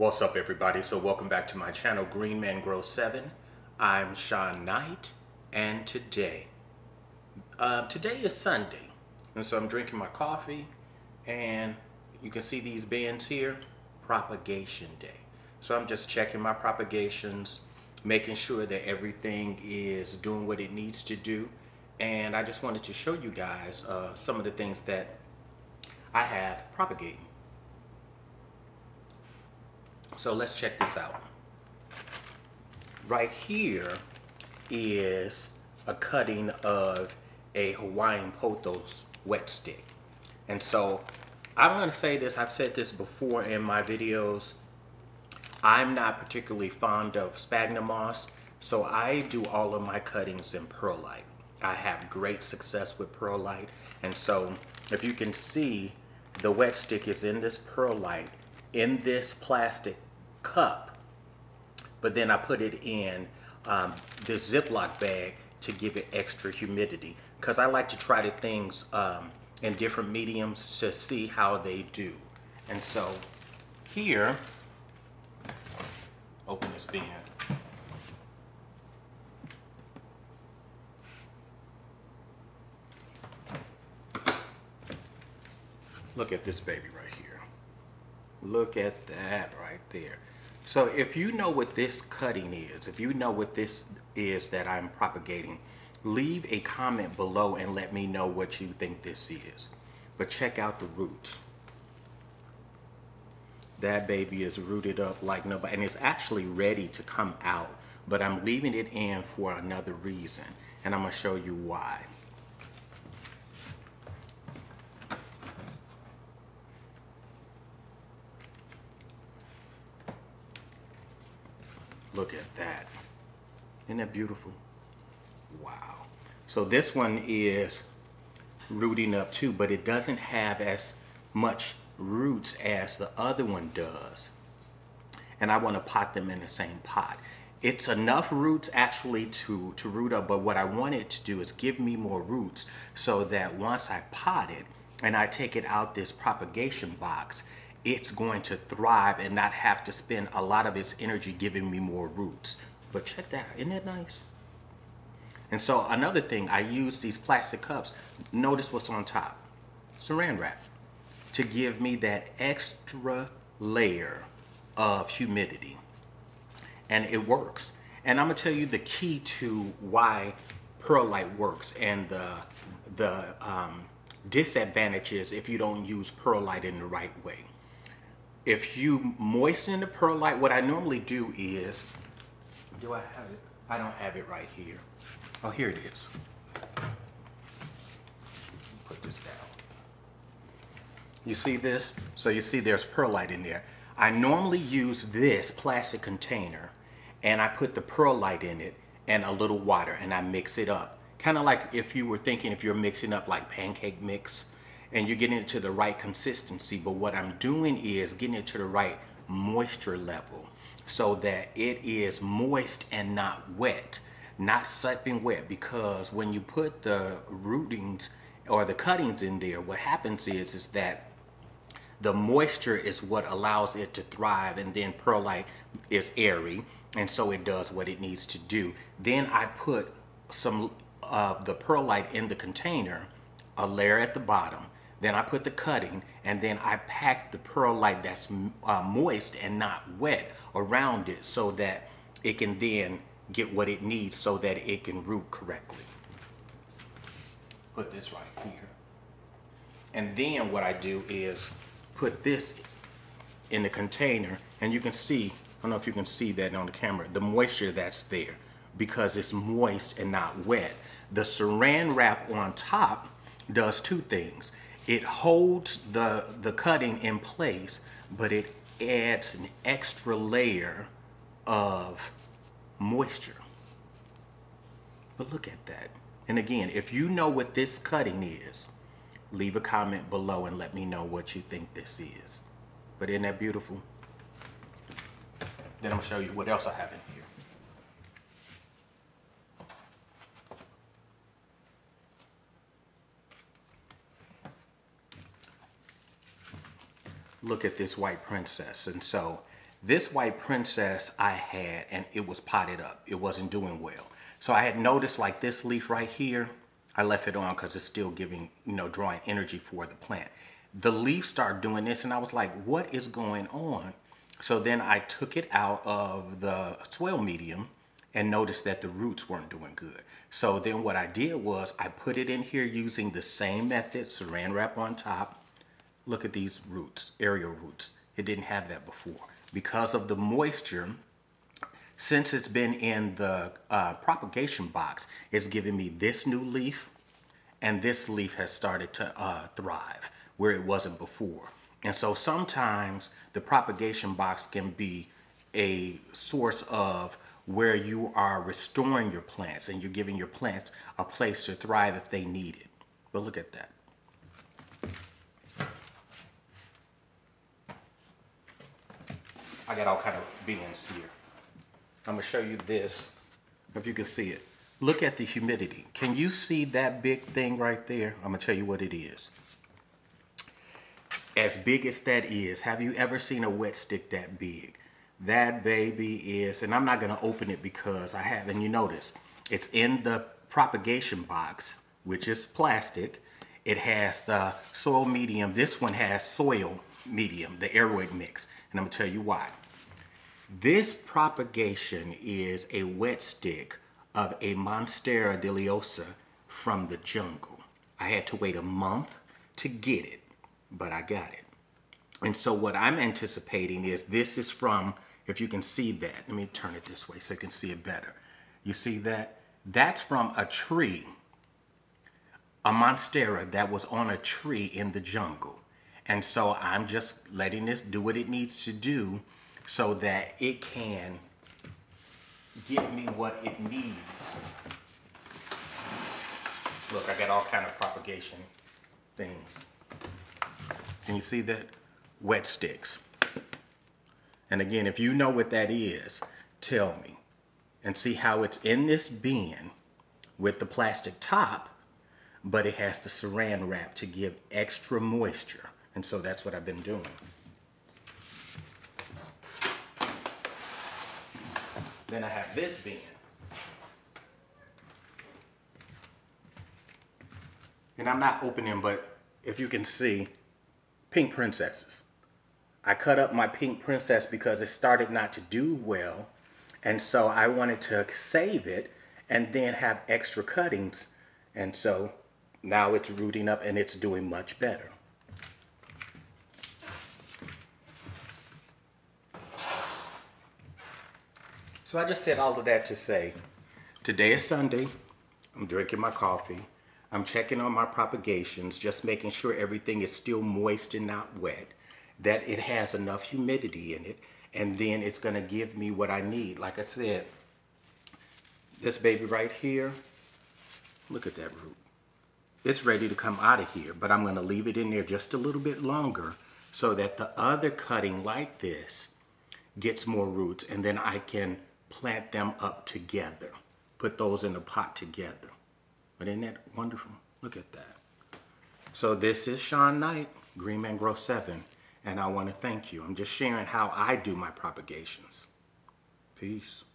What's up, everybody? So welcome back to my channel, Green Man Grow 7. I'm Sean Knight, and today is Sunday, and so I'm drinking my coffee, and you can see these bands here, Propagation Day. So I'm just checking my propagations, making sure that everything is doing what it needs to do, and I just wanted to show you guys some of the things that I have propagating. So let's check this out. Right here is a cutting of a Hawaiian pothos wet stick. And so I'm going to say this, I've said this before in my videos, I'm not particularly fond of sphagnum moss, so I do all of my cuttings in perlite. I have great success with perlite, and so if you can see, the wet stick is in this perlite, in this plastic cup, but then I put it in this Ziploc bag to give it extra humidity, because I like to try the things in different mediums to see how they do. And so here, open this bin. Look at this baby right here. Look at that right there. So if you know what this cutting is, if you know what this is that I'm propagating, leave a comment below and let me know what you think this is. But check out the roots. That baby is rooted up like nobody, and it's actually ready to come out, but I'm leaving it in for another reason, and I'm going to show you why. Look at that. Isn't that beautiful? Wow. So this one is rooting up too, but it doesn't have as much roots as the other one does. And I want to pot them in the same pot. It's enough roots actually to root up, but what I want it to do is give me more roots so that once I pot it and I take it out this propagation box, it's going to thrive and not have to spend a lot of its energy giving me more roots. But check that out, isn't that nice? And so another thing, I use these plastic cups. Notice what's on top. Saran wrap, to give me that extra layer of humidity. And it works. And I'm gonna tell you the key to why perlite works and the disadvantages if you don't use perlite in the right way. If you moisten the perlite, what I normally do is, do I have it? I don't have it right here. Oh, here it is. Put this down. You see this? So you see there's perlite in there. I normally use this plastic container and I put the perlite in it and a little water and I mix it up. Kind of like if you were thinking if you're mixing up like pancake mix, and you're getting it to the right consistency, but what I'm doing is getting it to the right moisture level so that it is moist and not wet, not sopping wet, because when you put the rootings or the cuttings in there, what happens is that the moisture is what allows it to thrive, and then perlite is airy, and so it does what it needs to do. Then I put some of the perlite in the container, a layer at the bottom, then I put the cutting, and then I pack the perlite that's moist and not wet around it so that it can then get what it needs so that it can root correctly. Put this right here. And then what I do is put this in the container, and you can see, I don't know if you can see that on the camera, the moisture that's there because it's moist and not wet. The saran wrap on top does two things. It holds the cutting in place, but it adds an extra layer of moisture. But look at that. And again, if you know what this cutting is, leave a comment below and let me know what you think this is. But isn't that beautiful? Then I'm gonna show you what else I have in here. Look at this white princess. And so This white princess I had, and it was potted up. It wasn't doing well. So I had noticed like this leaf right here, I left it on because it's still giving, drawing energy for the plant. The leaf started doing this and I was like, what is going on? So then I took it out of the soil medium and noticed that the roots weren't doing good. So then what I did was I put it in here using the same method, saran wrap on top. Look at these roots, aerial roots. It didn't have that before. Because of the moisture, since it's been in the propagation box, it's giving me this new leaf, and this leaf has started to thrive where it wasn't before. And so sometimes the propagation box can be a source of where you are restoring your plants and you're giving your plants a place to thrive if they need it. But look at that. I got all kind of beans here. I'm gonna show you this, if you can see it. Look at the humidity. Can you see that big thing right there? I'm gonna tell you what it is. As big as that is, have you ever seen a wet stick that big? That baby is, and I'm not gonna open it because I haven't, you notice, it's in the propagation box, which is plastic. It has the soil medium. This one has soil medium, the aeroid mix, and I'm gonna tell you why. This propagation is a wet stick of a monstera deliosa from the jungle. I had to wait a month to get it, but I got it. And so what I'm anticipating is this is from, if you can see that, let me turn it this way so you can see it better. You see that? That's from a tree, a monstera that was on a tree in the jungle. And so I'm just letting this do what it needs to do so that it can give me what it needs. Look, I got all kind of propagation things. Can you see that? Wet sticks. And again, if you know what that is, tell me. And see how it's in this bin with the plastic top, but it has the saran wrap to give extra moisture. And so that's what I've been doing. Then I have this bin. And I'm not opening, but if you can see, pink princesses. I cut up my pink princess because it started not to do well. And so I wanted to save it and then have extra cuttings. And so now it's rooting up and it's doing much better. So I just said all of that to say, today is Sunday, I'm drinking my coffee, I'm checking on my propagations, just making sure everything is still moist and not wet, that it has enough humidity in it, and then it's gonna give me what I need. Like I said, this baby right here, look at that root. It's ready to come out of here, but I'm gonna leave it in there just a little bit longer so that the other cutting like this gets more roots, and then I can plant them up together, put those in a pot together. But isn't that wonderful? Look at that. So this is Sean Knight, Green Man Grow 7, and I want to thank you. I'm just sharing how I do my propagations. Peace.